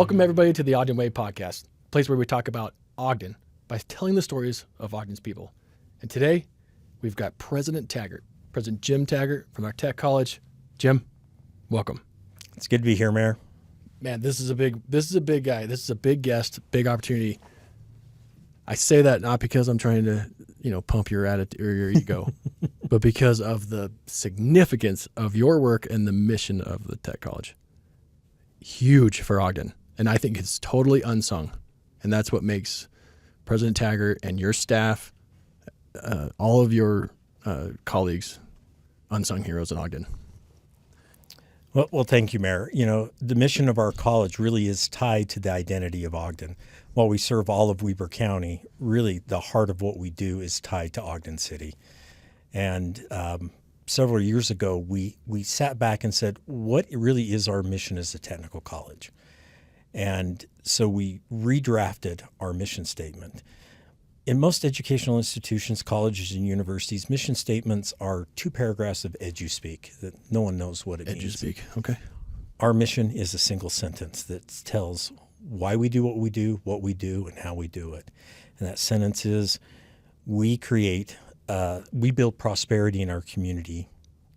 Welcome, everybody, to the Ogden Way podcast, a place where we talk about Ogden by telling the stories of Ogden's people. And today, we've got President Taggart, President Jim Taggart from our tech college. Jim, welcome. It's good to be here, Mayor. Man, this is a big guy. This is a big guest, big opportunity. I say that not because I'm trying to, pump your attitude or your ego, but because of the significance of your work and the mission of the tech college. Huge for Ogden. And I think it's totally unsung. And that's what makes President Taggart and your staff, all of your colleagues, unsung heroes in Ogden. Well, thank you, Mayor. The mission of our college really is tied to the identity of Ogden. While we serve all of Weber County, really the heart of what we do is tied to Ogden City. And several years ago, we sat back and said, what really is our mission as a technical college? And so we redrafted our mission statement. In most educational institutions, colleges, and universities, mission statements are 2 paragraphs of edu-speak that no one knows what it means. Edu-speak, okay. Our mission is a single sentence that tells why we do, and how we do it. And that sentence is, we build prosperity in our community.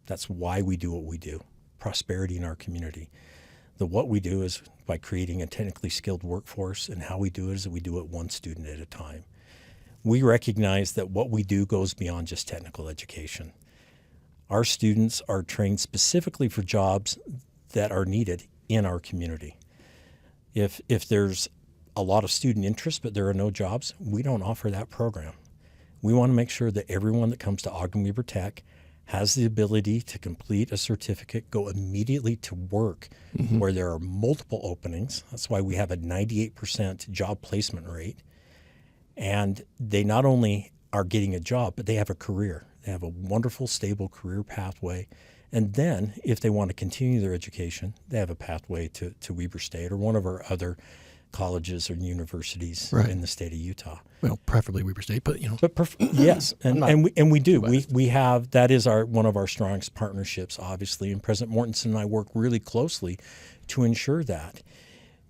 That's why we do what we do, prosperity in our community. The what we do is by creating a technically skilled workforce, and how we do it is that we do it one student at a time. We recognize that what we do goes beyond just technical education. Our students are trained specifically for jobs that are needed in our community. If there's a lot of student interest but there are no jobs, we don't offer that program. We want to make sure that everyone that comes to Ogden-Weber Tech has the ability to complete a certificate, go immediately to work where there are multiple openings. That's why we have a 98% job placement rate. And they not only are getting a job, but they have a career. They have a wonderful, stable career pathway. And then if they want to continue their education, they have a pathway to Weber State or one of our other colleges or universities in the state of Utah. Well, preferably Weber State, but yes, and we do. We have, that is one of our strongest partnerships, obviously, and President Mortensen and I work really closely to ensure that.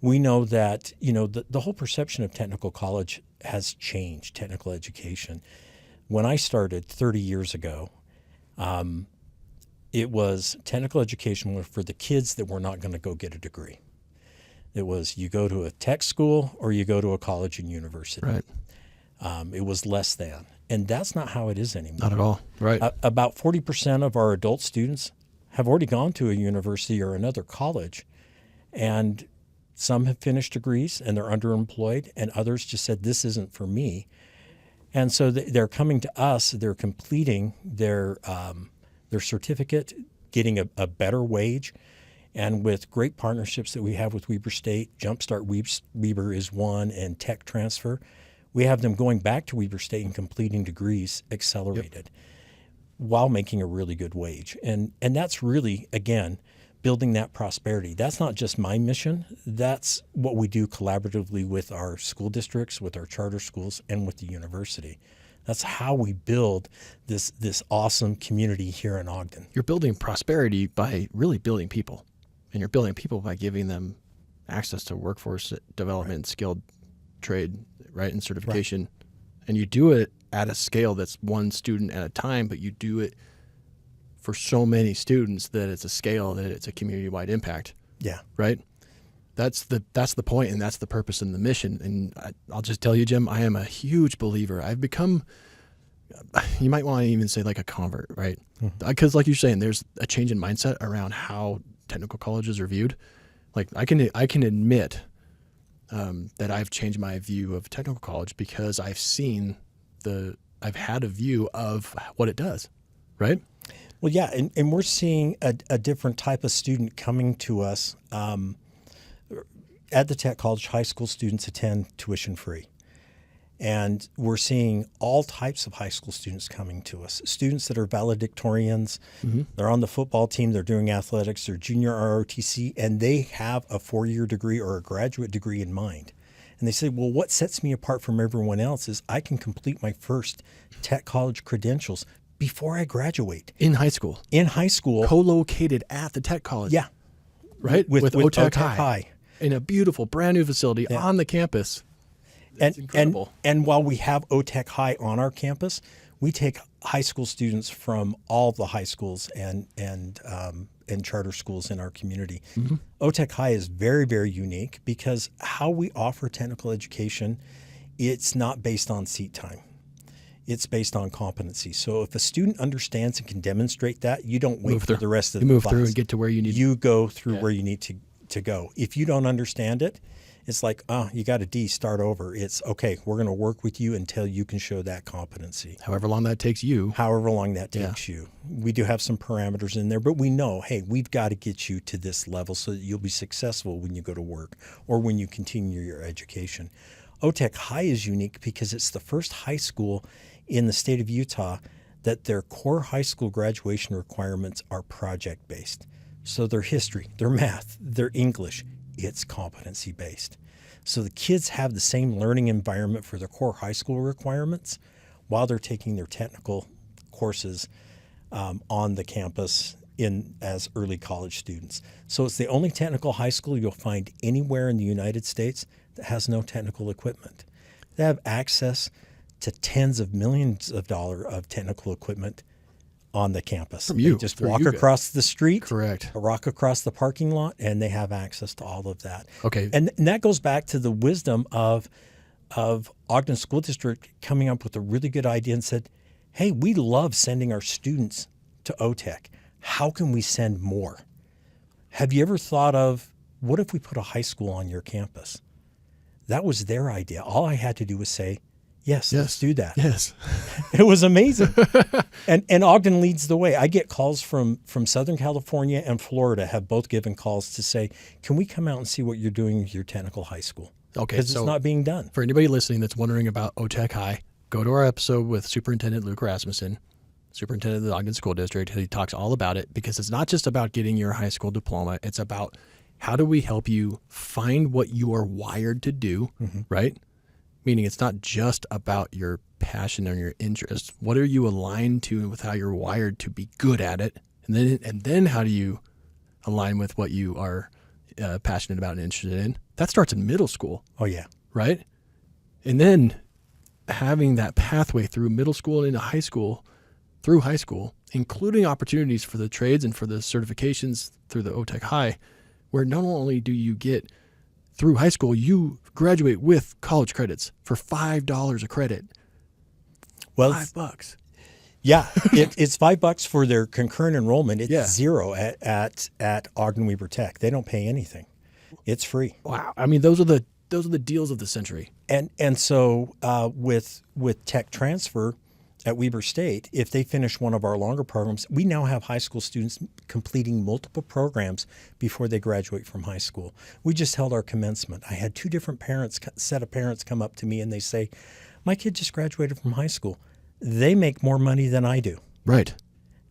We know that, the whole perception of technical college has changed, technical education. When I started 30 years ago, it was technical education for the kids that were not going to go get a degree. It was you go to a tech school or you go to a college and university. Right. It was less than. And that's not how it is anymore. Not at all. Right. About 40% of our adult students have already gone to a university or another college. And some have finished degrees and they're underemployed, and others just said, this isn't for me. And so they're coming to us, they're completing their certificate, getting a better wage. And with great partnerships that we have with Weber State, Jumpstart Weber is one, and Tech Transfer, we have them going back to Weber State and completing degrees accelerated while making a really good wage. And that's really, again, building that prosperity. That's not just my mission. That's what we do collaboratively with our school districts, with our charter schools, and with the university. That's how we build this awesome community here in Ogden. You're building prosperity by really building people. And you're building people by giving them access to workforce development, skilled trade, and certification. Right. And you do it at a scale that's one student at a time, but you do it for so many students that it's a scale that it's a community-wide impact. Yeah. Right? That's the point, and that's the purpose and the mission. And I'll just tell you, Jim, I am a huge believer. I've become, you might want to even say like a convert, right? Because like you're saying, there's a change in mindset around how technical colleges are viewed. Like I can admit that I've changed my view of technical college because I've had a view of what it does, right? Well, yeah, and we're seeing a different type of student coming to us. At the Tech College, high school students attend tuition free. And we're seeing all types of high school students coming to us. Students that are valedictorians, they're on the football team, they're doing athletics, they're junior ROTC, and they have a 4-year degree or a graduate degree in mind. And they say, well, what sets me apart from everyone else is I can complete my first Tech College credentials before I graduate. In high school. In high school. Co-located at the Tech College. Yeah. Right? With OTech High. in a beautiful brand new facility on the campus. It's incredible. And while we have OTech High on our campus, we take high school students from all the high schools and charter schools in our community. Mm-hmm. OTech High is very, very unique because how we offer technical education, it's not based on seat time. It's based on competency. So if a student understands and can demonstrate that, you don't wait for the rest of the class. You move through and get to where you need. You go through where you need to go. If you don't understand it, it's like, you got a D, start over. It's okay, we're going to work with you until you can show that competency. However long that takes you. However long that takes you. We do have some parameters in there, but we know, hey, we've got to get you to this level so that you'll be successful when you go to work or when you continue your education. OTech High is unique because it's the first high school in the state of Utah that their core high school graduation requirements are project-based. So their history, their math, their English, it's competency-based. So the kids have the same learning environment for their core high school requirements while they're taking their technical courses on the campus as early college students. So it's the only technical high school you'll find anywhere in the United States that has no technical equipment. They have access to tens of millions of dollars of technical equipment on the campus. From you. They just walk across the street, Correct. walk across the parking lot, and they have access to all of that. Okay. And that goes back to the wisdom of Ogden School District coming up with a really good idea and said, hey, we love sending our students to OTech. How can we send more? Have you ever thought of, what if we put a high school on your campus? That was their idea. All I had to do was say, yes, let's do that. Yes. It was amazing. And Ogden leads the way. I get calls from Southern California and Florida have both given calls to say, can we come out and see what you're doing with your technical high school? Okay. Because it's not being done. For anybody listening that's wondering about OTech High, go to our episode with Superintendent Luke Rasmussen, Superintendent of the Ogden School District. He talks all about it because it's not just about getting your high school diploma. It's about how do we help you find what you are wired to do, right? Meaning it's not just about your passion or your interest. What are you aligned to with how you're wired to be good at it? And then how do you align with what you are passionate about and interested in? That starts in middle school. Oh, yeah. Right? And then having that pathway through middle school and into high school, through high school, including opportunities for the trades and for the certifications through the OTech High, where not only do you get through high school, you graduate with college credits for $5 a credit. Well, $5. Yeah, it's $5 for their concurrent enrollment. It's zero at Ogden-Weber Tech. They don't pay anything. It's free. Wow. I mean, those are the deals of the century. And so with tech transfer at Weber State, if they finish one of our longer programs, we now have high school students completing multiple programs before they graduate from high school. We just held our commencement. I had two different set of parents come up to me and they say, my kid just graduated from high school. They make more money than I do. Right.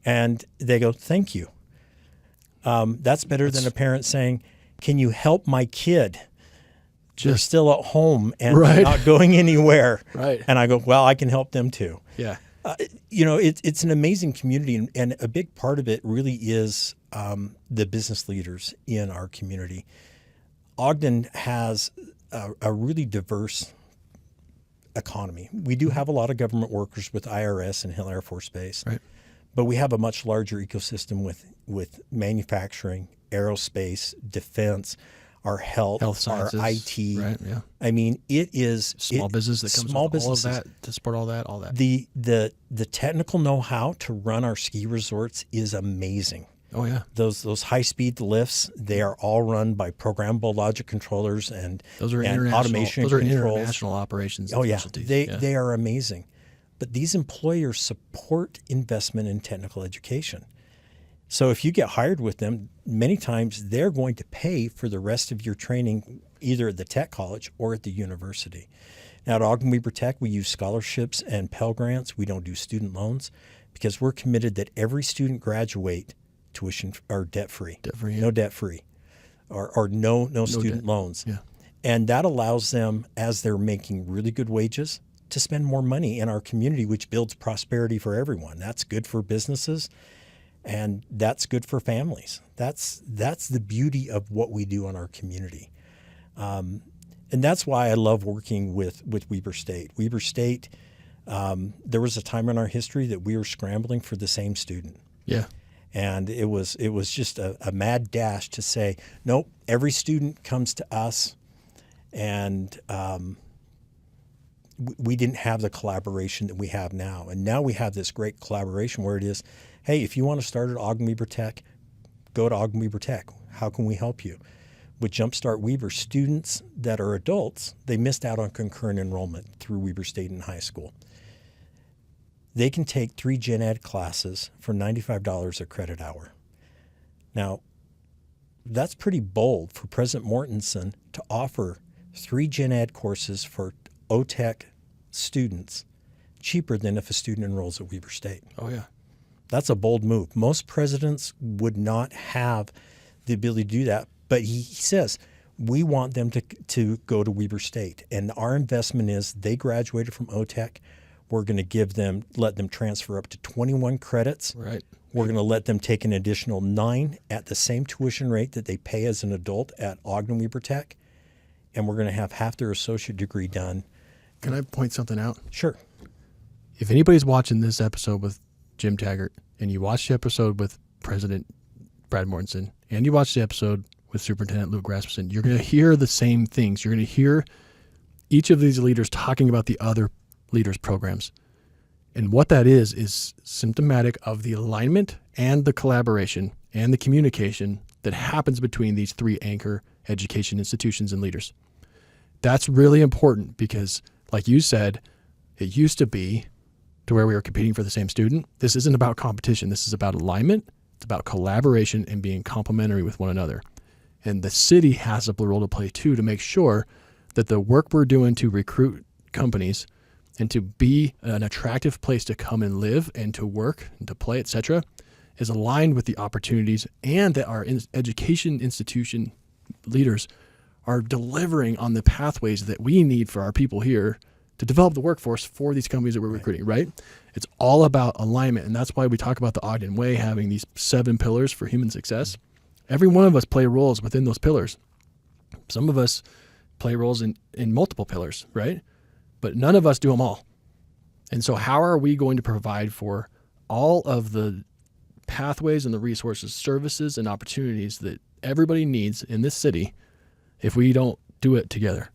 And they go, thank you. That's better than a parent saying, can you help my kid? They're still at home and they're not going anywhere. Right. And I go, well, I can help them too. Yeah. It's an amazing community, and a big part of it really is the business leaders in our community. Ogden has a really diverse economy. We do have a lot of government workers with IRS and Hill Air Force Base, right. But we have a much larger ecosystem with manufacturing, aerospace, defense, our health sciences, our IT. Right, yeah. I mean, it is small business that comes with all of that to support all that. The technical know-how to run our ski resorts is amazing. Oh yeah. Those high-speed lifts, they are all run by programmable logic controllers and those are automation those are controls. international operations. Oh yeah. They are amazing. But these employers support investment in technical education. So if you get hired with them, many times they're going to pay for the rest of your training either at the tech college or at the university. Now at Ogden-Weber Tech, we use scholarships and Pell Grants. We don't do student loans because we're committed that every student graduate tuition or debt-free. Debt-free, yeah. No debt-free or no student loans. Yeah. And that allows them, as they're making really good wages, to spend more money in our community, which builds prosperity for everyone. That's good for businesses. And that's good for families. That's the beauty of what we do in our community. And that's why I love working with Weber State. Weber State, there was a time in our history that we were scrambling for the same student. Yeah. And it was just a mad dash to say, nope, every student comes to us. And we didn't have the collaboration that we have now. And now we have this great collaboration where it is, hey, if you want to start at Ogden-Weber Tech, go to Ogden-Weber Tech. How can we help you? With Jumpstart Weber, students that are adults, they missed out on concurrent enrollment through Weber State in high school. They can take 3 gen ed classes for $95 a credit hour. Now, that's pretty bold for President Mortensen to offer 3 gen ed courses for OTech students cheaper than if a student enrolls at Weber State. Oh, yeah. That's a bold move. Most presidents would not have the ability to do that, but he says, we want them to go to Weber State. And our investment is they graduated from OTech. We're going to let them transfer up to 21 credits. Right. We're going to let them take an additional 9 at the same tuition rate that they pay as an adult at Ogden-Weber Tech. And we're going to have half their associate degree done. Can I point something out? Sure. If anybody's watching this episode with Jim Taggart and you watched the episode with President Brad Mortensen and you watched the episode with Superintendent Luke Rasmussen, you're going to hear the same things. You're going to hear each of these leaders talking about the other leaders' programs. And what that is symptomatic of the alignment and the collaboration and the communication that happens between these 3 anchor education institutions and leaders. That's really important because, like you said, it used to be to where we were competing for the same student. This isn't about competition. This is about alignment. It's about collaboration and being complementary with one another. And the city has a role to play too to make sure that the work we're doing to recruit companies and to be an attractive place to come and live and to work and to play, etc., is aligned with the opportunities and that our education institution leaders are delivering on the pathways that we need for our people here to develop the workforce for these companies that we're recruiting, right? It's all about alignment. And that's why we talk about the Ogden Way having these 7 pillars for human success. Every one of us play roles within those pillars. Some of us play roles in multiple pillars, right? But none of us do them all. And so how are we going to provide for all of the pathways and the resources, services, and opportunities that everybody needs in this city if we don't do it together?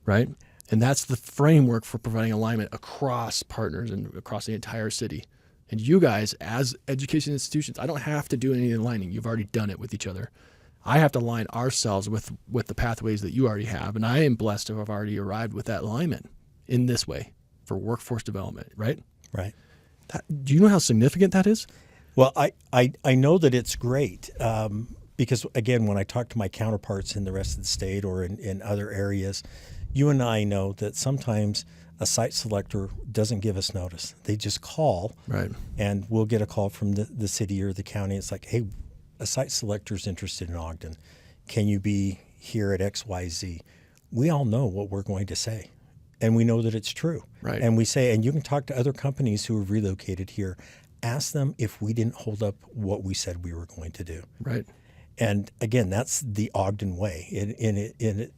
Right? And that's the framework for providing alignment across partners and across the entire city. And you guys, as education institutions, I don't have to do any aligning. You've already done it with each other. I have to align ourselves with the pathways that you already have. And I am blessed to have already arrived with that alignment in this way for workforce development, right? Right. Do you know how significant that is? Well, I know that it's great because, again, when I talk to my counterparts in the rest of the state or in other areas, you and I know that sometimes a site selector doesn't give us notice. They just call, right? And we'll get a call from the city or the county. It's like, hey, a site selector is interested in Ogden. Can you be here at XYZ? We all know what we're going to say, and we know that it's true. Right. And we say, and you can talk to other companies who have relocated here. Ask them if we didn't hold up what we said we were going to do. Right. And again, that's the Ogden way, and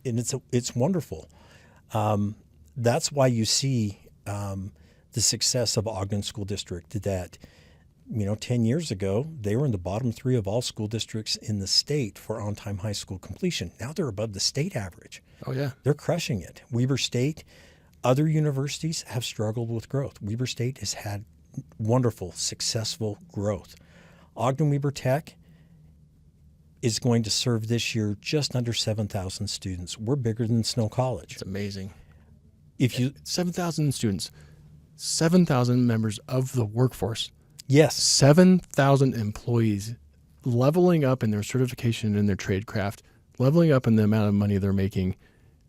it's wonderful. That's why you see the success of Ogden School District. That 10 years ago they were in the bottom 3 of all school districts in the state for on-time high school completion. Now they're above the state average. Oh yeah, they're crushing it. Weber State, other universities have struggled with growth. Weber State has had wonderful, successful growth. Ogden-Weber Tech is going to serve this year just under 7,000 students. We're bigger than Snow College. It's amazing. 7,000 students, 7,000 members of the workforce. Yes. 7,000 employees leveling up in their certification in their trade craft, leveling up in the amount of money they're making,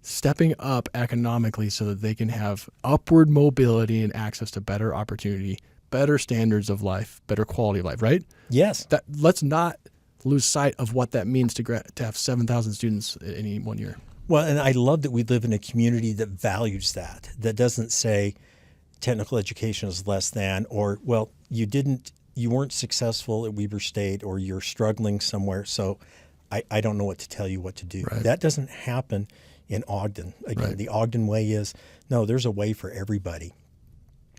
stepping up economically so that they can have upward mobility and access to better opportunity, better standards of life, better quality of life, right? Yes. Let's not lose sight of what that means to have 7,000 students in any one year. Well, and I love that we live in a community that values that doesn't say technical education is less than, or, well, you weren't successful at Weber State, or you're struggling somewhere, so I don't know what to tell you what to do. Right. That doesn't happen in Ogden. Again, Right. the Ogden Way is, no, there's a way for everybody.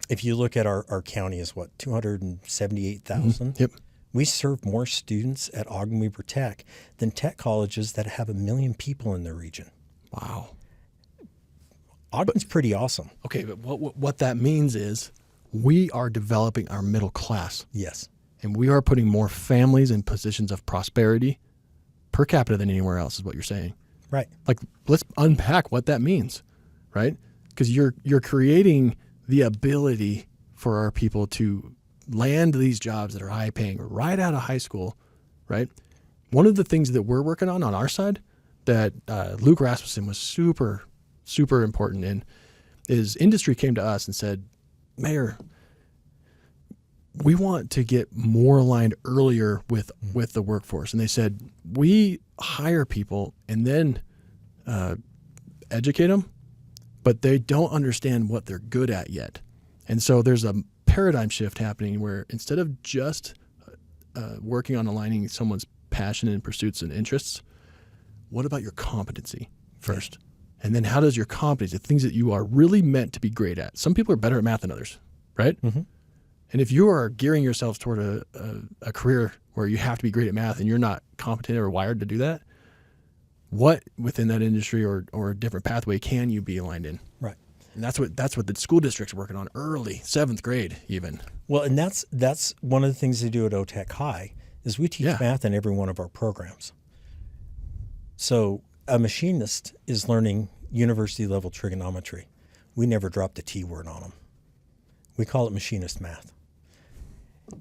If you look at our county is what, 278,000? Yep. We serve more students at Ogden-Weber Tech than tech colleges that have 1 million people in their region. Wow. Ogden's pretty awesome. Okay, but what that means is we are developing our middle class, Yes. and we are putting more families in positions of prosperity per capita than anywhere else, is what you're saying. Right. Like, let's unpack what that means, right? Because you're creating the ability for our people to land these jobs that are high paying right out of high school, right? One of the things that we're working on our side that Luke Rasmussen was super, super important in is industry came to us and said, Mayor, we want to get more aligned earlier with the workforce. And they said, we hire people and then educate them, but they don't understand what they're good at yet. And so there's a paradigm shift happening where instead of just working on aligning someone's passion and pursuits and interests, what about your competency first? And then how does your competency, the things that you are really meant to be great at? Some people are better at math than others, right? Mm-hmm. And if you are gearing yourselves toward a career where you have to be great at math and you're not competent or wired to do that, what within that industry or a different pathway can you be aligned in? Right. And that's what the school district's working on early, 7th grade even. Well, and that's one of the things they do at OTech High is we teach math in every one of our programs. So a machinist is learning university level trigonometry. We never drop the T word on them. We call it machinist math.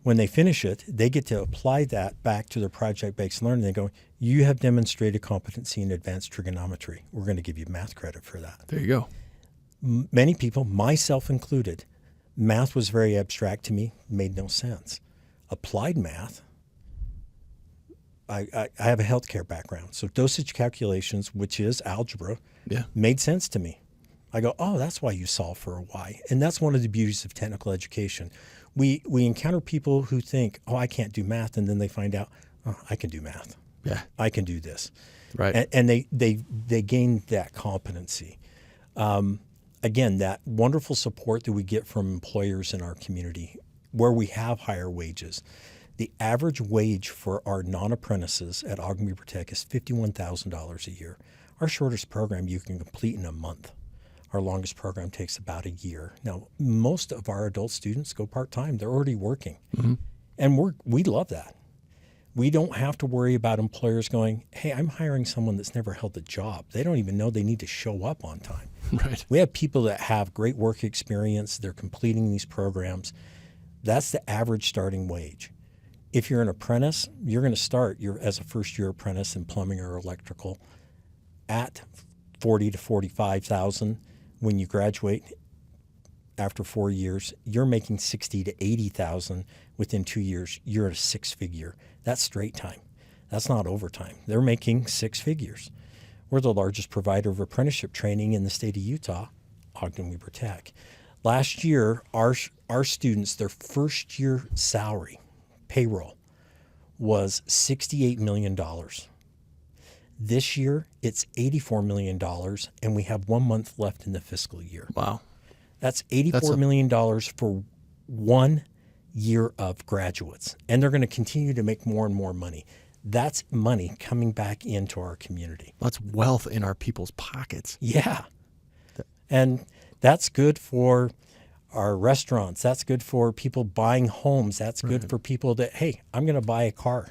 When they finish it, they get to apply that back to their project-based learning. They go, you have demonstrated competency in advanced trigonometry. We're going to give you math credit for that. There you go. Many people, myself included, math was very abstract to me, made no sense. Applied math, I have a healthcare background, so dosage calculations, which is algebra, made sense to me. I go, oh, that's why you solve for a y. And that's one of the beauties of technical education. We encounter people who think, oh, I can't do math, and then they find out, oh, I can do math. Yeah. I can do this. Right. And they gain that competency. Again, that wonderful support that we get from employers in our community where we have higher wages. The average wage for our non-apprentices at Ogden-Weber Tech is $51,000 a year. Our shortest program you can complete in a month. Our longest program takes about a year. Now, most of our adult students go part-time. They're already working. Mm-hmm. And we love that. We don't have to worry about employers going, hey, I'm hiring someone that's never held a job. They don't even know they need to show up on time. Right. We have people that have great work experience. They're completing these programs. That's the average starting wage. If you're an apprentice, you're going to start as a first-year apprentice in plumbing or electrical at $40,000 to $45,000. When you graduate after 4 years, you're making $60,000 to $80,000 within 2 years. You're at a six-figure. That's straight time. That's not overtime. They're making six figures. We're the largest provider of apprenticeship training in the state of Utah, Ogden-Weber Tech. Last year, our students, their first year salary, payroll, was $68 million. This year, it's $84 million, and we have 1 month left in the fiscal year. Wow. That's $84 million for 1 year of graduates, and they're going to continue to make more and more money. That's money coming back into our community. That's wealth in our people's pockets. Yeah. And that's good for our restaurants. That's good for people buying homes. That's good for people that, hey, I'm going to buy a car.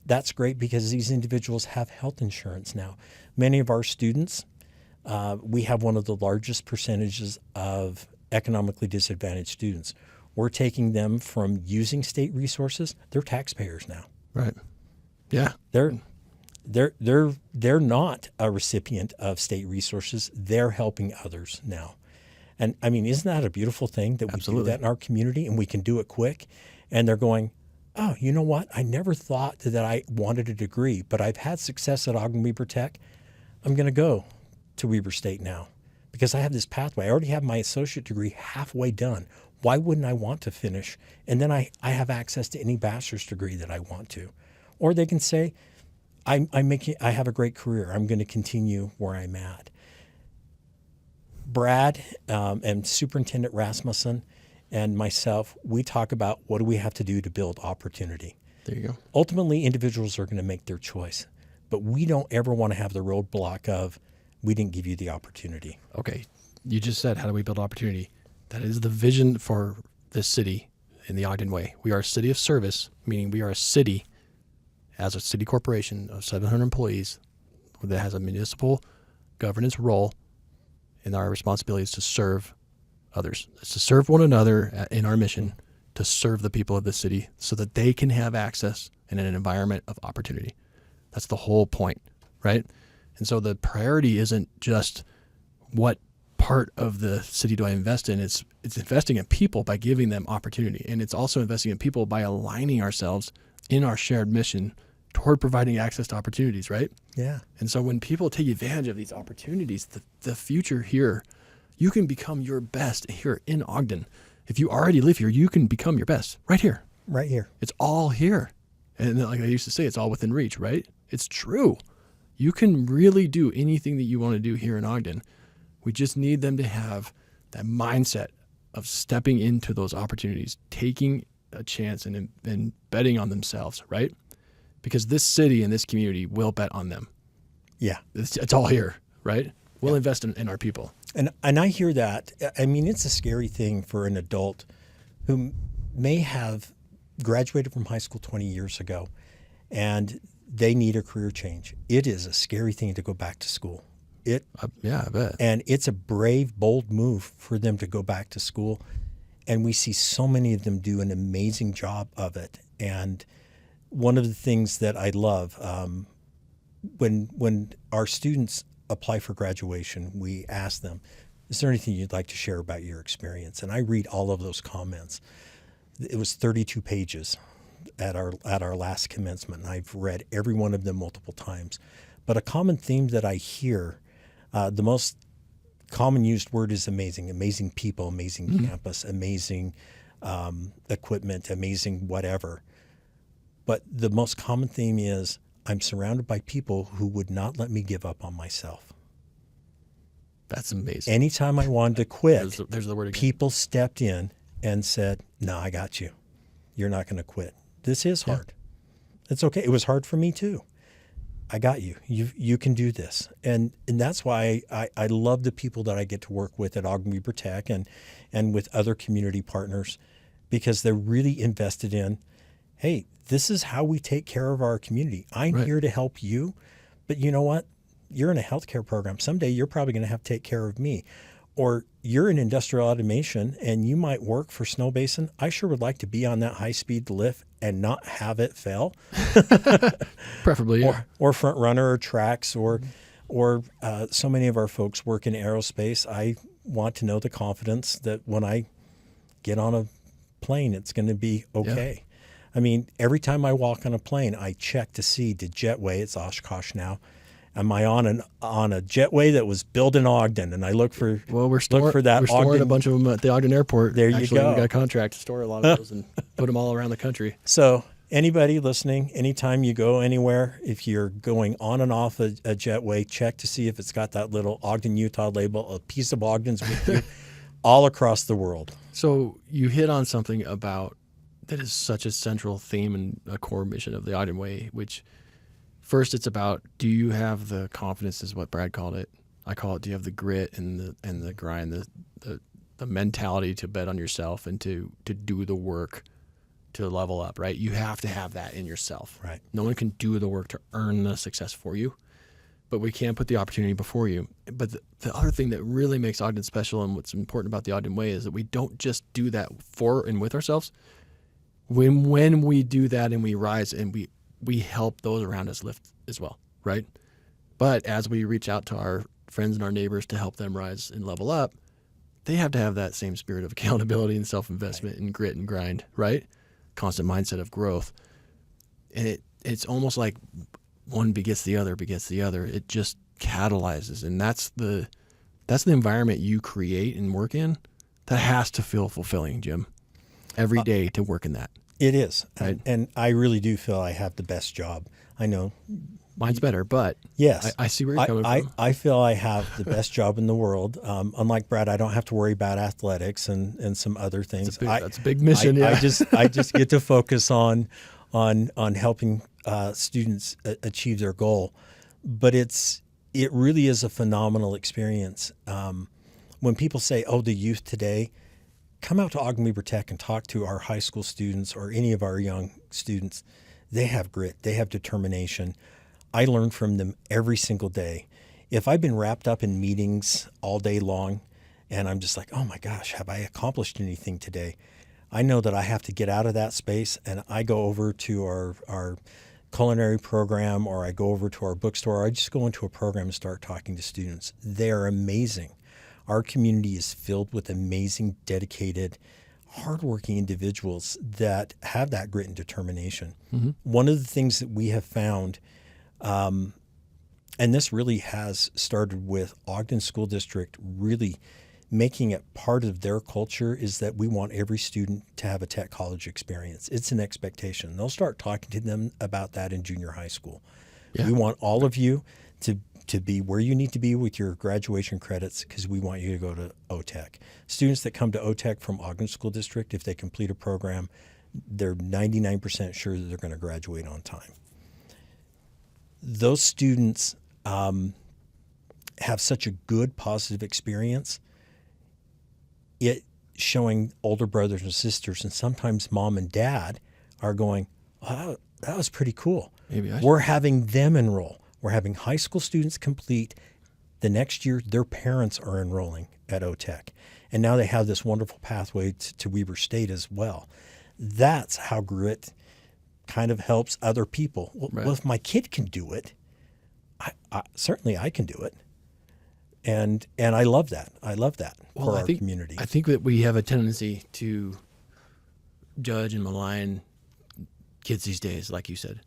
That's great because these individuals have health insurance now. Many of our students, we have one of the largest percentages of economically disadvantaged students. We're taking them from using state resources. They're taxpayers now. Right. Yeah. They're not a recipient of state resources. They're helping others now. And I mean, isn't that a beautiful thing that we do that in our community and we can do it quick? And they're going, oh, you know what? I never thought that I wanted a degree, but I've had success at Ogden-Weber Tech. I'm going to go to Weber State now because I have this pathway. I already have my associate degree halfway done. Why wouldn't I want to finish? And then I have access to any bachelor's degree that I want to. Or they can say, I have a great career. I'm going to continue where I'm at. Brad and Superintendent Rasmussen and myself, we talk about what do we have to do to build opportunity. There you go. Ultimately, individuals are going to make their choice, but we don't ever want to have the roadblock of we didn't give you the opportunity. Okay, you just said, how do we build opportunity? That is the vision for this city in the Ogden Way. We are a city of service, meaning we are a city as a city corporation of 700 employees that has a municipal governance role, and our responsibility is to serve others. It's to serve one another in our mission to serve the people of the city so that they can have access in an environment of opportunity. That's the whole point, right? And so the priority isn't just what part of the city do I invest in. It's investing in people by giving them opportunity. And it's also investing in people by aligning ourselves in our shared mission toward providing access to opportunities, right? Yeah. And so when people take advantage of these opportunities, the future here, you can become your best here in Ogden. If you already live here, you can become your best right here. Right here. It's all here. And like I used to say, it's all within reach, right? It's true. You can really do anything that you want to do here in Ogden. We just need them to have that mindset of stepping into those opportunities, taking a chance and betting on themselves, right? Because this city and this community will bet on them. Yeah. It's all here, right? We'll invest in our people. And I hear that. I mean, it's a scary thing for an adult who may have graduated from high school 20 years ago and they need a career change. It is a scary thing to go back to school. Yeah, I bet. And it's a brave, bold move for them to go back to school. And we see so many of them do an amazing job of it. And one of the things that I love, when our students apply for graduation, we ask them, is there anything you'd like to share about your experience? And I read all of those comments. It was 32 pages at our last commencement, and I've read every one of them multiple times. But a common theme that I hear, the most common used word is amazing. Amazing people, amazing campus, amazing equipment, amazing whatever. But the most common theme is I'm surrounded by people who would not let me give up on myself. That's amazing. Anytime I wanted to quit, there's the word again. people stepped in and said, no, I got you. You're not going to quit. This is hard. It's okay. It was hard for me too. I got you. You can do this. And that's why I love the people that I get to work with at Ogden-Weber Tech and with other community partners, because they're really invested in, hey, this is how we take care of our community. I'm here to help you, but you know what? You're in a healthcare program. Someday you're probably going to have to take care of me. Or you're in industrial automation and you might work for Snow Basin. I sure would like to be on that high-speed lift and not have it fail. Preferably, yeah. Or front runner or tracks or so many of our folks work in aerospace. I want to know the confidence that when I get on a plane, it's going to be okay. Yeah. I mean, every time I walk on a plane, I check to see the jetway. It's Oshkosh now. Am I on a jetway that was built in Ogden? And I look for that. We're storing a bunch of them at the Ogden Airport. There you go. We got a contract to store a lot of those and put them all around the country. So anybody listening, anytime you go anywhere, if you're going on and off a jetway, check to see if it's got that little Ogden, Utah label. A piece of Ogden's with you all across the world. So you hit on something about that is such a central theme and a core mission of the Ogden Way, which first it's about, do you have the confidence, is what Brad called it. I call it, do you have the grit and the grind, the mentality to bet on yourself and to do the work to level up, right? You have to have that in yourself. Right. No one can do the work to earn the success for you, but we can put the opportunity before you. But the other thing that really makes Ogden special and what's important about the Ogden Way is that we don't just do that for and with ourselves. When we do that and we rise and we help those around us lift as well, right? But as we reach out to our friends and our neighbors to help them rise and level up, they have to have that same spirit of accountability and self-investment and grit and grind, right? Constant mindset of growth. And it's almost like one begets the other. It just catalyzes. And that's the environment you create and work in that has to feel fulfilling, Jim. Every day to work in that. It is. Right? And I really do feel I have the best job. I know Mine's better, but yes, I see where you're coming from. I feel I have the best job in the world. Unlike Brad, I don't have to worry about athletics and some other things. That's a big mission. I just get to focus on helping students achieve their goal. But it really is a phenomenal experience. When people say, "Oh, the youth today," come out to Ogden-Weber Tech and talk to our high school students or any of our young students. They have grit. They have determination. I learn from them every single day. If I've been wrapped up in meetings all day long and I'm just like, oh my gosh, have I accomplished anything today? I know that I have to get out of that space, and I go over to our culinary program, or I go over to our bookstore, or I just go into a program and start talking to students. They're amazing. Our community is filled with amazing, dedicated, hardworking individuals that have that grit and determination. Mm-hmm. One of the things that we have found, and this really has started with Ogden School District really making it part of their culture, is that we want every student to have a tech college experience. It's an expectation. They'll start talking to them about that in junior high school. Yeah. We want all of you to be where you need to be with your graduation credits, because we want you to go to OTech. Students that come to OTech from Ogden School District, if they complete a program, they're 99% sure that they're going to graduate on time. Those students have such a good, positive experience. It showing older brothers and sisters, and sometimes mom and dad are going, oh, that was pretty cool. We're having them enroll. We're having high school students complete. The next year, their parents are enrolling at OTech. And now they have this wonderful pathway to Weber State as well. That's how grit kind of helps other people. Well, if my kid can do it, I certainly I can do it. And I love that. I love that for our community. I think that we have a tendency to judge and malign kids these days, like you said.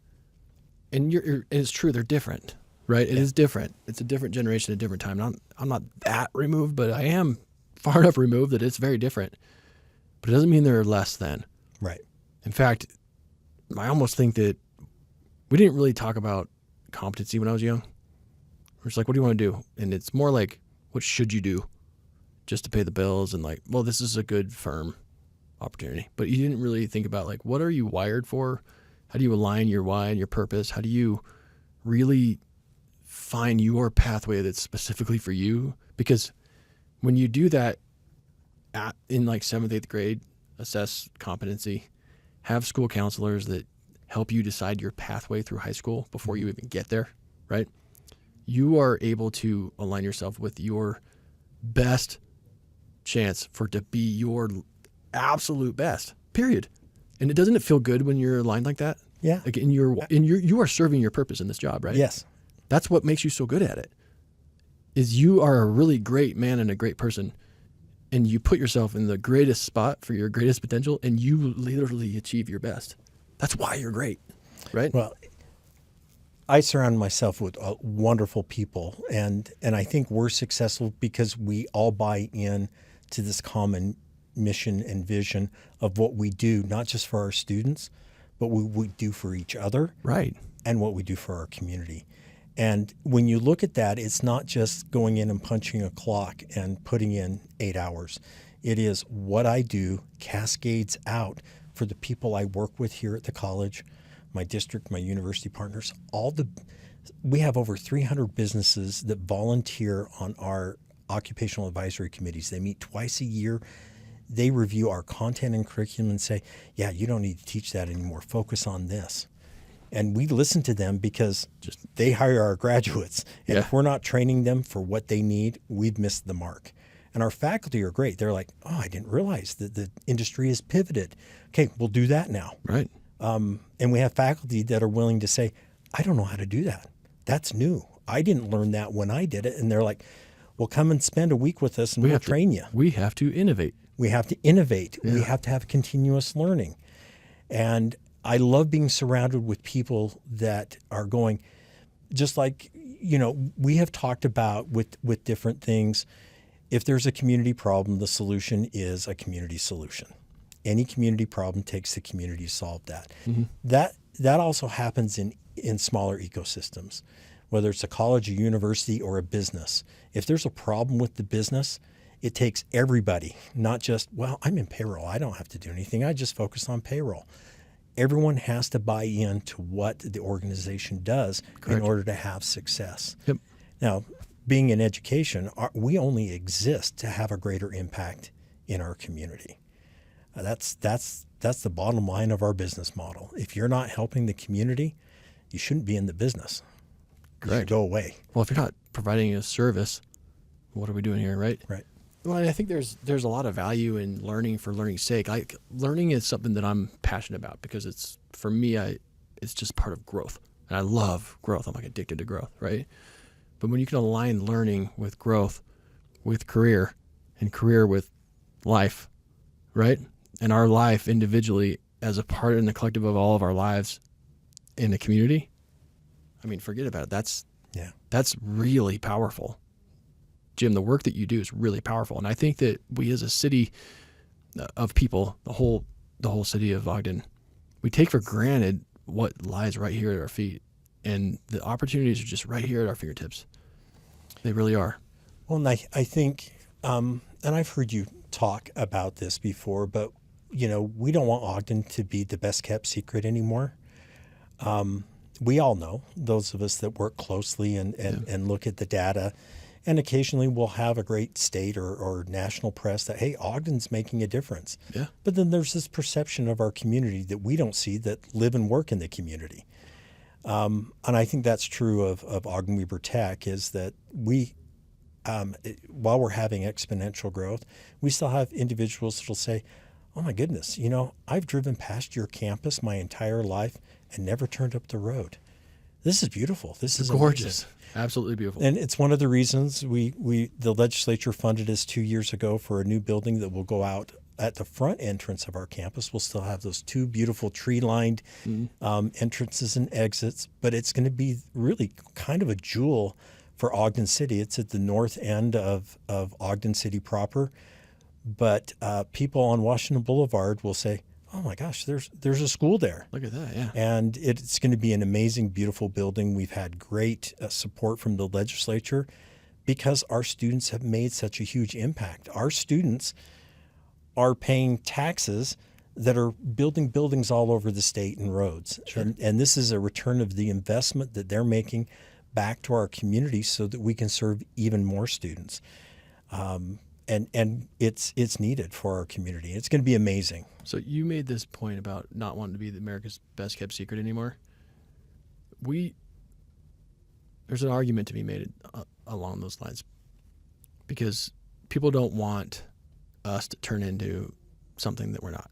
And it's true, they're different, right? It is different. It's a different generation, a different time. I'm not that removed, but I am far enough removed that it's very different. But it doesn't mean they're less than. Right. In fact, I almost think that we didn't really talk about competency when I was young. We're just like, what do you want to do? And it's more like, what should you do just to pay the bills? And like, well, this is a good firm opportunity. But you didn't really think about, like, what are you wired for? How do you align your why and your purpose? How do you really find your pathway that's specifically for you? Because when you do that in like 7th, 8th grade, assess competency, have school counselors that help you decide your pathway through high school before you even get there, right? You are able to align yourself with your best chance to be your absolute best, period. And doesn't it feel good when you're aligned like that? Yeah. Like you are serving your purpose in this job, right? Yes. That's what makes you so good at it. Is you are a really great man and a great person, and you put yourself in the greatest spot for your greatest potential, and you literally achieve your best. That's why you're great, right? Well, I surround myself with wonderful people, and I think we're successful because we all buy in to this common mission and vision of what we do, not just for our students, but what we do for each other, right? And what we do for our community. And when you look at that, it's not just going in and punching a clock and putting in 8 hours. It is what I do cascades out for the people I work with here at the college, my district, my university partners. We have over 300 businesses that volunteer on our occupational advisory committees. They meet twice a year. They review our content and curriculum and say, yeah, you don't need to teach that anymore. Focus on this. And we listen to them because they hire our graduates. And if we're not training them for what they need, we've missed the mark. And our faculty are great. They're like, oh, I didn't realize that the industry has pivoted. Okay, we'll do that now. Right. And we have faculty that are willing to say, I don't know how to do that. That's new. I didn't learn that when I did it. And they're like, well, come and spend a week with us and we'll train you. We have to innovate. We have to innovate. Yeah. We have to have continuous learning. And I love being surrounded with people that are going, just like, we have talked about with different things. If there's a community problem, the solution is a community solution. Any community problem takes the community to solve that. Mm-hmm. that also happens in smaller ecosystems, whether it's a college, a university, or a business. If there's a problem with the business, it takes everybody, not just, well, I'm in payroll. I don't have to do anything. I just focus on payroll. Everyone has to buy into what the organization does Correct. in order to have success. Yep. Now, being in education, we only exist to have a greater impact in our community. That's the bottom line of our business model. If you're not helping the community, you shouldn't be in the business. You should go away. Well, if you're not providing a service, what are we doing here, right? Right. Well, I think there's a lot of value in learning for learning's sake. Learning is something that I'm passionate about because it's, for me, it's just part of growth. And I love growth. I'm like addicted to growth, right? But when you can align learning with growth, with career, and career with life, right? And our life individually as a part in the collective of all of our lives in the community, I mean, forget about it. That's really powerful. Jim, the work that you do is really powerful. And I think that we as a city of people, the whole city of Ogden, we take for granted what lies right here at our feet. And the opportunities are just right here at our fingertips. They really are. Well, and I think, and I've heard you talk about this before, but, we don't want Ogden to be the best kept secret anymore. We all know, those of us that work closely and look at the data, and occasionally we'll have a great state or national press that, hey, Ogden's making a difference. Yeah. But then there's this perception of our community that we don't see that live and work in the community. And I think that's true of Ogden-Weber Tech, is that we, while we're having exponential growth, we still have individuals that'll say, oh my goodness, I've driven past your campus my entire life and never turned up the road. This is beautiful. This is gorgeous. Amazing. Absolutely beautiful. And it's one of the reasons the legislature funded us 2 years ago for a new building that will go out at the front entrance of our campus. We'll still have those two beautiful tree-lined entrances and exits, but it's going to be really kind of a jewel for Ogden City. It's at the north end of Ogden City proper, but people on Washington Boulevard will say, oh my gosh, there's a school there. Look at that, yeah. And it's going to be an amazing, beautiful building. We've had great support from the legislature because our students have made such a huge impact. Our students are paying taxes that are building buildings all over the state and roads. Sure. And this is a return of the investment that they're making back to our community so that we can serve even more students. And it's needed for our community. It's going to be amazing. So you made this point about not wanting to be America's best kept secret anymore. There's an argument to be made along those lines because people don't want us to turn into something that we're not.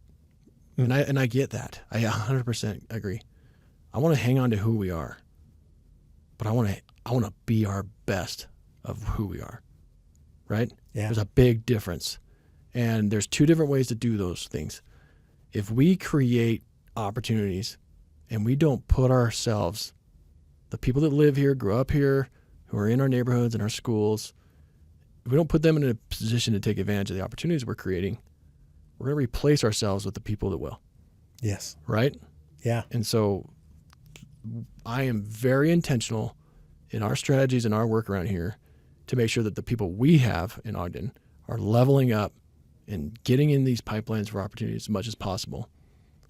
And I get that. I 100% agree. I want to hang on to who we are, but I want to be our best of who we are. Right? Yeah. There's a big difference. And there's two different ways to do those things. If we create opportunities and we don't put ourselves, the people that live here, grew up here, who are in our neighborhoods and our schools, if we don't put them in a position to take advantage of the opportunities we're creating, we're going to replace ourselves with the people that will. Yes. Right? Yeah. And so I am very intentional in our strategies and our work around here to make sure that the people we have in Ogden are leveling up and getting in these pipelines for opportunities as much as possible.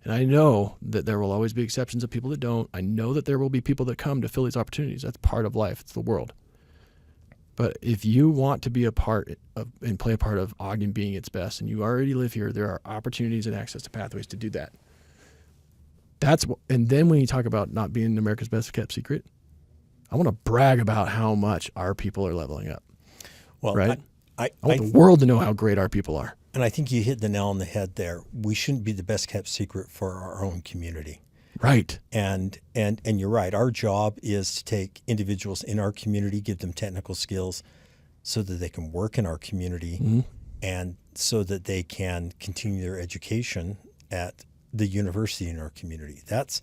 And I know that there will always be exceptions of people that don't. I know that there will be people that come to fill these opportunities. That's part of life. It's the world. But if you want to be a part of and play a part of Ogden being its best, and you already live here, there are opportunities and access to pathways to do that. And then when you talk about not being America's best kept secret, I want to brag about how much our people are leveling up. Well, right? I want the world to know how great our people are. And I think you hit the nail on the head there. We shouldn't be the best kept secret for our own community. Right. And you're right. Our job is to take individuals in our community, give them technical skills so that they can work in our community and so that they can continue their education at the university in our community. That's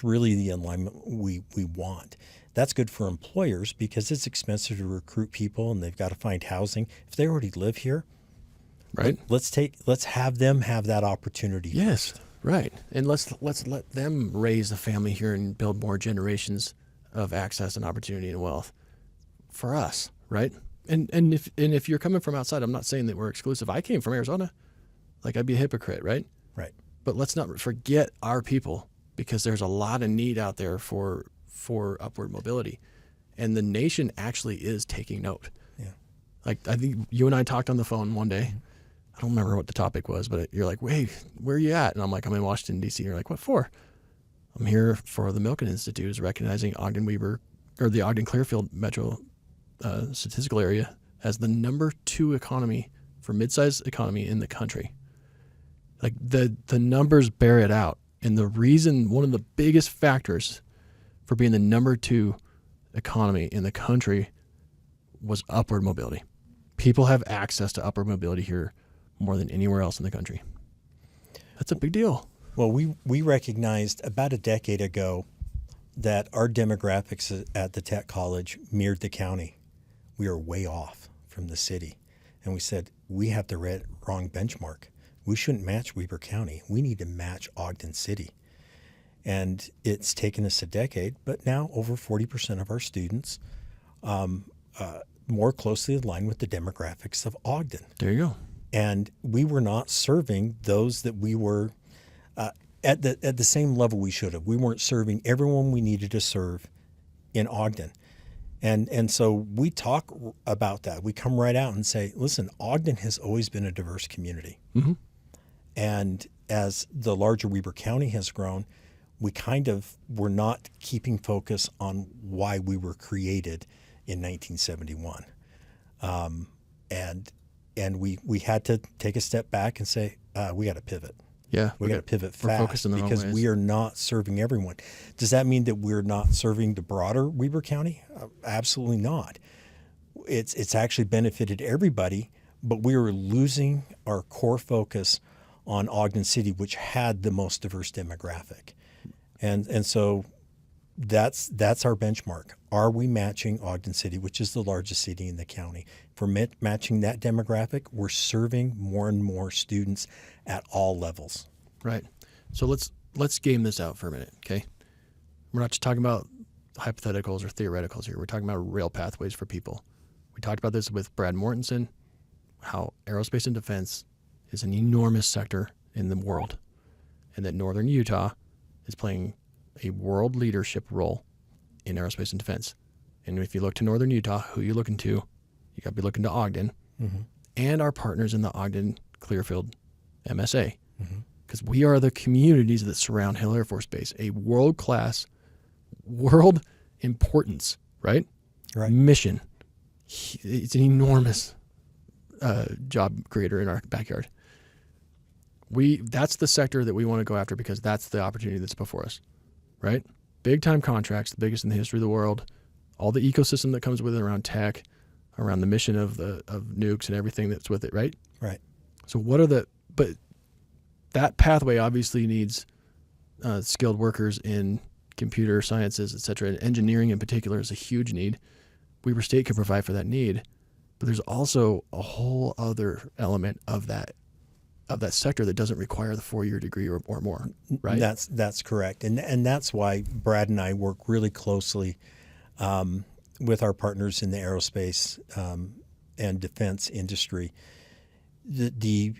really the alignment we want. That's good for employers because it's expensive to recruit people and they've got to find housing. If they already live here, right? Let's have them have that opportunity. Yes. First. Right. And let's let them raise a family here and build more generations of access and opportunity and wealth for us, right? And if you're coming from outside, I'm not saying that we're exclusive. I came from Arizona. Like, I'd be a hypocrite, right? Right. But let's not forget our people, because there's a lot of need out there for upward mobility. And the nation actually is taking note. Yeah. Like, I think you and I talked on the phone one day. I don't remember what the topic was, but you're like, wait, where are you at? And I'm like, I'm in Washington, D.C. You're like, what for? I'm here for the Milken Institute is recognizing Ogden-Weber, or the Ogden-Clearfield Metro Statistical Area, as the number 2 economy for mid-sized economy in the country. Like, the numbers bear it out. And the reason, one of the biggest factors for being the number 2 economy in the country was upward mobility. People have access to upward mobility here more than anywhere else in the country. That's a big deal. Well, we recognized about a decade ago that our demographics at the Tech College mirrored the county. We are way off from the city. And we said, we have the wrong benchmark. We shouldn't match Weber County. We need to match Ogden City. And it's taken us a decade, but now over 40% of our students more closely aligned with the demographics of Ogden. There you go. And we were not serving those that we were at the same level we should have. We weren't serving everyone we needed to serve in Ogden. And so we talk about that. We come right out and say, listen, Ogden has always been a diverse community. Mm-hmm. And as the larger Weber County has grown, we kind of were not keeping focus on why we were created in 1971. And we had to take a step back and say, we got to pivot. Yeah. We got to pivot we're fast focused in the wrong because ways. we are not serving everyone. Does that mean that we're not serving the broader Weber County? Absolutely not. It's actually benefited everybody, but we were losing our core focus on Ogden City, which had the most diverse demographic. And so that's our benchmark. Are we matching Ogden City, which is the largest city in the county? For matching that demographic, we're serving more and more students at all levels. Right. So let's game this out for a minute, okay? We're not just talking about hypotheticals or theoreticals here. We're talking about real pathways for people. We talked about this with Brad Mortensen, how aerospace and defense is an enormous sector in the world, and that Northern Utah is playing a world leadership role in aerospace and defense. And if you look to Northern Utah, who are you looking to? You got to be looking to Ogden and our partners in the Ogden-Clearfield MSA, because we are the communities that surround Hill Air Force Base, a world-class, world importance, right? Right. Mission. It's an enormous job creator in our backyard. That's the sector that we want to go after because that's the opportunity that's before us, right? Big time contracts, the biggest in the history of the world, all the ecosystem that comes with it around tech, around the mission of nukes and everything that's with it, right? Right. So but that pathway obviously needs skilled workers in computer sciences, et cetera, and engineering in particular is a huge need. Weber State can provide for that need, but there's also a whole other element of that sector that doesn't require the 4-year degree or more, right? That's correct. And that's why Brad and I work really closely with our partners in the aerospace and defense industry. The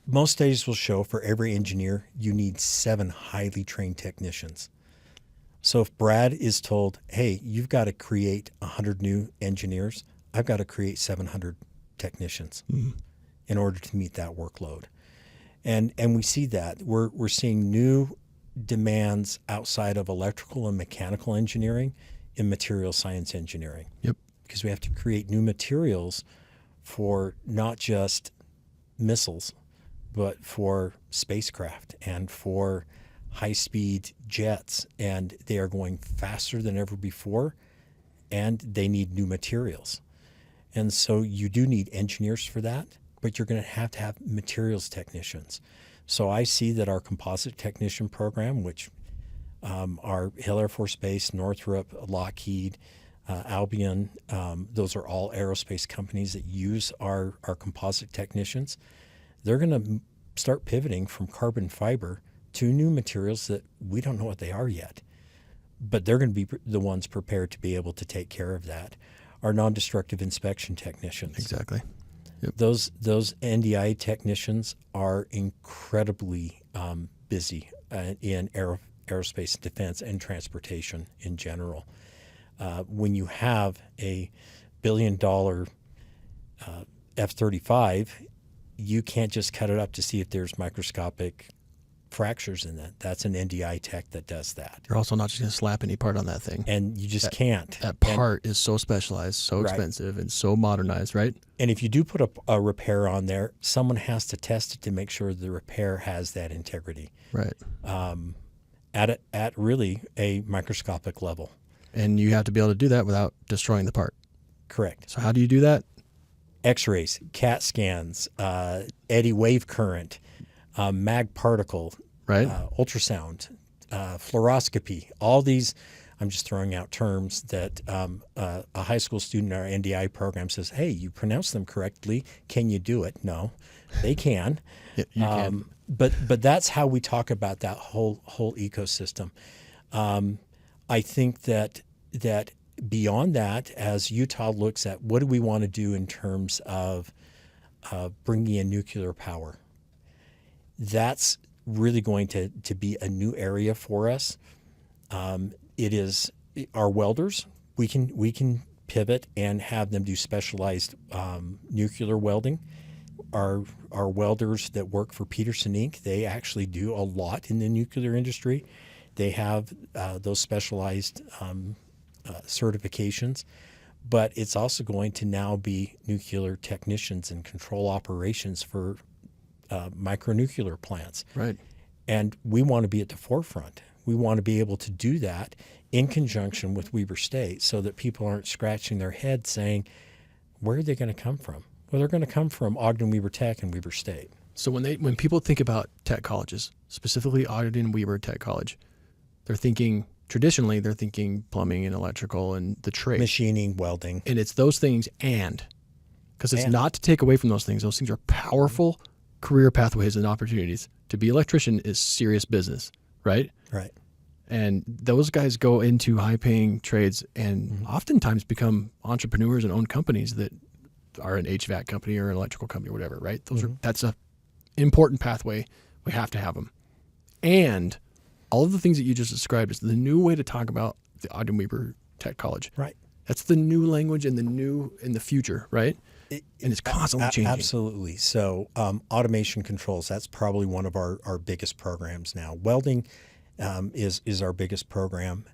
most studies will show for every engineer, you need 7 highly trained technicians. So if Brad is told, hey, you've got to create 100 new engineers, I've got to create 700 technicians in order to meet that workload. And we see that. We're seeing new demands outside of electrical and mechanical engineering in material science engineering. Yep. Because we have to create new materials for not just missiles, but for spacecraft and for high-speed jets. And they are going faster than ever before, and they need new materials. And so you do need engineers for that, but you're going to have materials technicians. So I see that our composite technician program, which our Hill Air Force Base, Northrop, Lockheed, Albion, those are all aerospace companies that use our composite technicians. They're going to start pivoting from carbon fiber to new materials that we don't know what they are yet. But they're going to be the ones prepared to be able to take care of that. Our non-destructive inspection technicians. Exactly. Yep. Those NDI technicians are incredibly busy in aerospace and defense and transportation in general. When you have a $1 billion F-35, you can't just cut it up to see if there's microscopic fractures in that. That's an NDI tech that does that. You're also not just going to slap any part on that thing. And you just can't. That part is so specialized, so expensive, and so modernized, right? And if you do put a repair on there, someone has to test it to make sure the repair has that integrity. Right. At really a microscopic level. And you have to be able to do that without destroying the part. Correct. So how do you do that? X-rays, CAT scans, eddy wave current, mag particle, right? Ultrasound, fluoroscopy, all these. I'm just throwing out terms that a high school student in our NDI program says, hey, you pronounce them correctly. Can you do it? No, they can. Yeah, you can. But that's how we talk about that whole ecosystem. I think that beyond that, as Utah looks at what do we want to do in terms of bringing in nuclear power, that's really going to be a new area for us. It is our welders. We can pivot and have them do specialized nuclear welding. Our welders that work for Peterson Inc., they actually do a lot in the nuclear industry. They have those specialized certifications, but it's also going to now be nuclear technicians and control operations for micronuclear plants. Right. And we want to be at the forefront. We want to be able to do that in conjunction with Weber State so that people aren't scratching their head saying, where are they going to come from? Well, they're going to come from Ogden-Weber Tech and Weber State. So when people think about tech colleges, specifically Ogden-Weber Tech College, traditionally they're thinking plumbing and electrical and the trade. Machining, welding. And it's those things because it's not to take away from those things. Those things are powerful career pathways and opportunities. To be an electrician is serious business, right? Right. And those guys go into high-paying trades and oftentimes become entrepreneurs and own companies that are an HVAC company or an electrical company or whatever, right? That's a important pathway. We have to have them. And all of the things that you just described is the new way to talk about the Ogden-Weber Tech College. Right. That's the new language and the future, right? And it's constantly changing. Absolutely. So automation controls, that's probably one of our biggest programs now. Welding is our biggest program.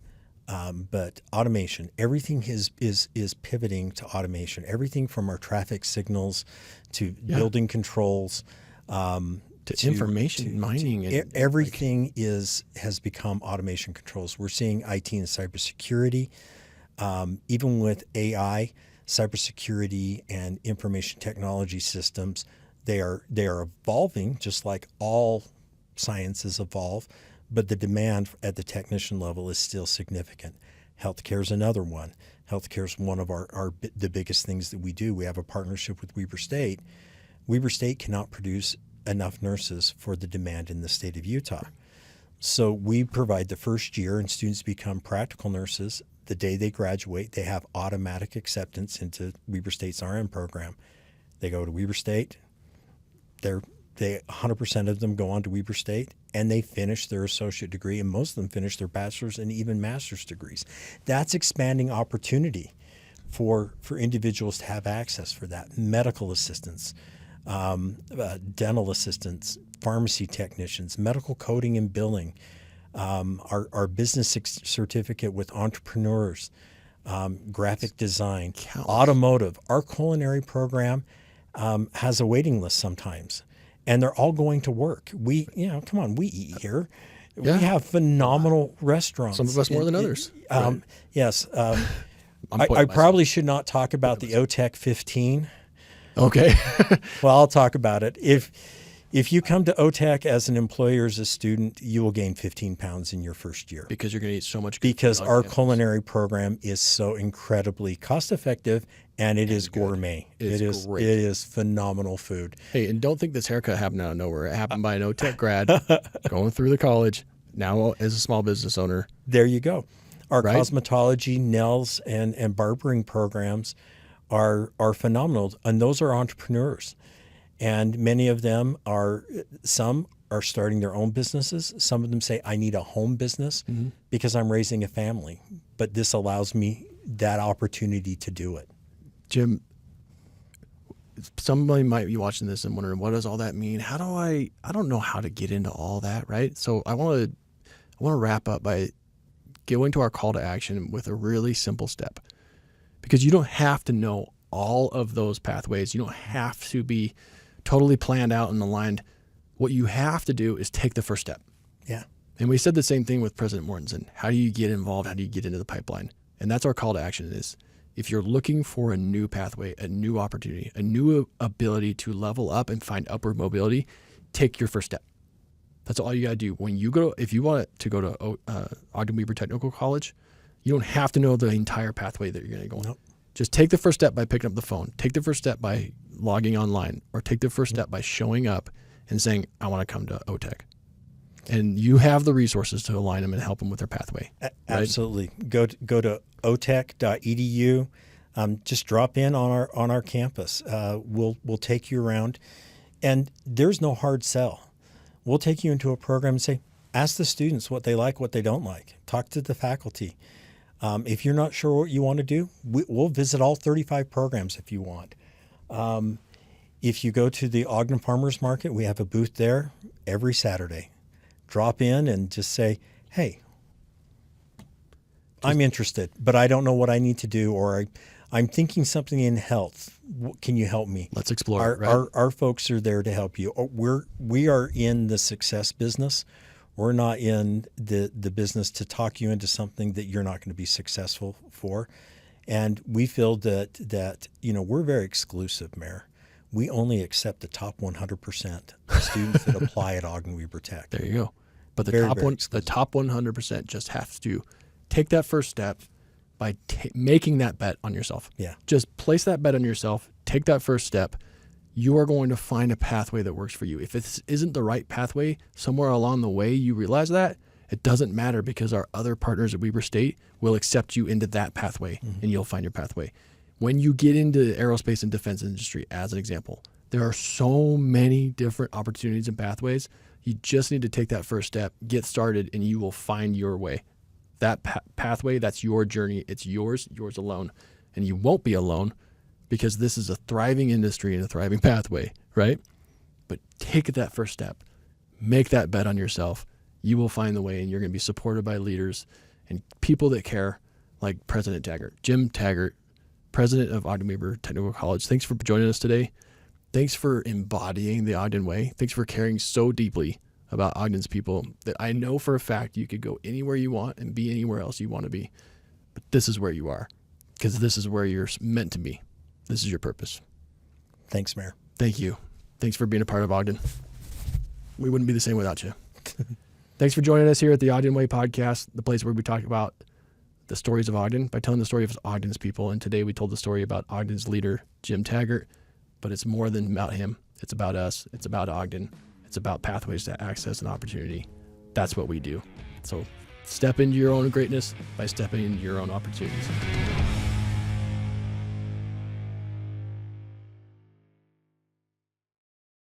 But automation, everything is pivoting to automation. Everything from our traffic signals to building controls to information mining. And everything has become automation controls. We're seeing IT and cybersecurity, even with AI, cybersecurity and information technology systems. They are evolving just like all sciences evolve. But the demand at the technician level is still significant. Healthcare is another one. Healthcare is one of the biggest things that we do. We have a partnership with Weber State. Weber State cannot produce enough nurses for the demand in the state of Utah. So we provide the first year, and students become practical nurses. The day they graduate, they have automatic acceptance into Weber State's RN program. They go to Weber State. 100% of them go on to Weber State, and they finish their associate degree, and most of them finish their bachelor's and even master's degrees. That's expanding opportunity for individuals to have access for that. Medical assistants, dental assistants, pharmacy technicians, medical coding and billing, our business certificate with entrepreneurs, graphic design, automotive. Our culinary program has a waiting list sometimes. And they're all going to work. We eat here. Yeah. We have phenomenal restaurants. Some of us more than others. Right. Yes. I probably should not talk about the OTEC 15. Okay. Well, I'll talk about it. If If you come to OTEC as an employee or as a student, you will gain 15 pounds in your first year. Because you're going to eat so much good Because food on our campus. culinary program is so incredibly cost effective and it is gourmet. It's great. It is phenomenal food. Hey, and don't think this haircut happened out of nowhere. It happened by an OTEC grad going through the college, now as a small business owner. There you go. Our Right? cosmetology, nails, and barbering programs are phenomenal, and those are entrepreneurs. And many of them some are starting their own businesses. Some of them say, I need a home business because I'm raising a family. But this allows me that opportunity to do it. Jim, somebody might be watching this and wondering, what does all that mean? How do I don't know how to get into all that, right? So I want to wrap up by going to our call to action with a really simple step, because you don't have to know all of those pathways. You don't have to be totally planned out and aligned. What you have to do is take the first step. Yeah. And we said the same thing with President Mortensen. How do you get involved? How do you get into the pipeline? And that's our call to action is, if you're looking for a new pathway, a new opportunity, a new ability to level up and find upward mobility, take your first step. That's all you got to do. When you go, if you want to go to Ogden-Weber Technical College, you don't have to know the entire pathway that you're going to go on. Nope. Just take the first step by picking up the phone. Take the first step by logging online, or take the first step by showing up and saying, I want to come to OTEC. And you have the resources to align them and help them with their pathway. Right? Absolutely. Go to otech.edu. Just drop in on our campus. We'll take you around, and there's no hard sell. We'll take you into a program and say, ask the students what they like, what they don't like. Talk to the faculty. If you're not sure what you want to do, we'll visit all 35 programs if you want. If you go to the Ogden Farmers Market, we have a booth there every Saturday. Drop in and just say, hey, I'm interested, but I don't know what I need to do, or I'm thinking something in health. Can you help me? Let's explore it, right? Our folks are there to help you. We are in the success business. We're not in the business to talk you into something that you're not going to be successful for. And we feel that we're very exclusive, Mayor. We only accept the top 100% of students that apply at Ogden-Weber Tech. There you go. But the Very, top very one, the exclusive. top 100% just has to take that first step by making that bet on yourself. Yeah. Just place that bet on yourself. Take that first step. You are going to find a pathway that works for you. If it isn't the right pathway, somewhere along the way you realize that, it doesn't matter, because our other partners at Weber State will accept you into that pathway, and you'll find your pathway. When you get into the aerospace and defense industry, as an example, there are so many different opportunities and pathways. You just need to take that first step, get started, and you will find your way. That pathway, that's your journey. It's yours alone. And you won't be alone, because this is a thriving industry and a thriving pathway, right? But take that first step. Make that bet on yourself. You will find the way, and you're going to be supported by leaders and people that care, like President Taggart. Jim Taggart, president of Ogden-Weber Technical College. Thanks for joining us today. Thanks for embodying the Ogden Way. Thanks for caring so deeply about Ogden's people that I know for a fact you could go anywhere you want and be anywhere else you want to be. But this is where you are, because this is where you're meant to be. This is your purpose. Thanks, Mayor. Thank you. Thanks for being a part of Ogden. We wouldn't be the same without you. Thanks for joining us here at the Ogden Way podcast, the place where we talk about the stories of Ogden by telling the story of Ogden's people. And today we told the story about Ogden's leader, Jim Taggart. But it's more than about him. It's about us. It's about Ogden. It's about pathways to access and opportunity. That's what we do. So step into your own greatness by stepping into your own opportunities.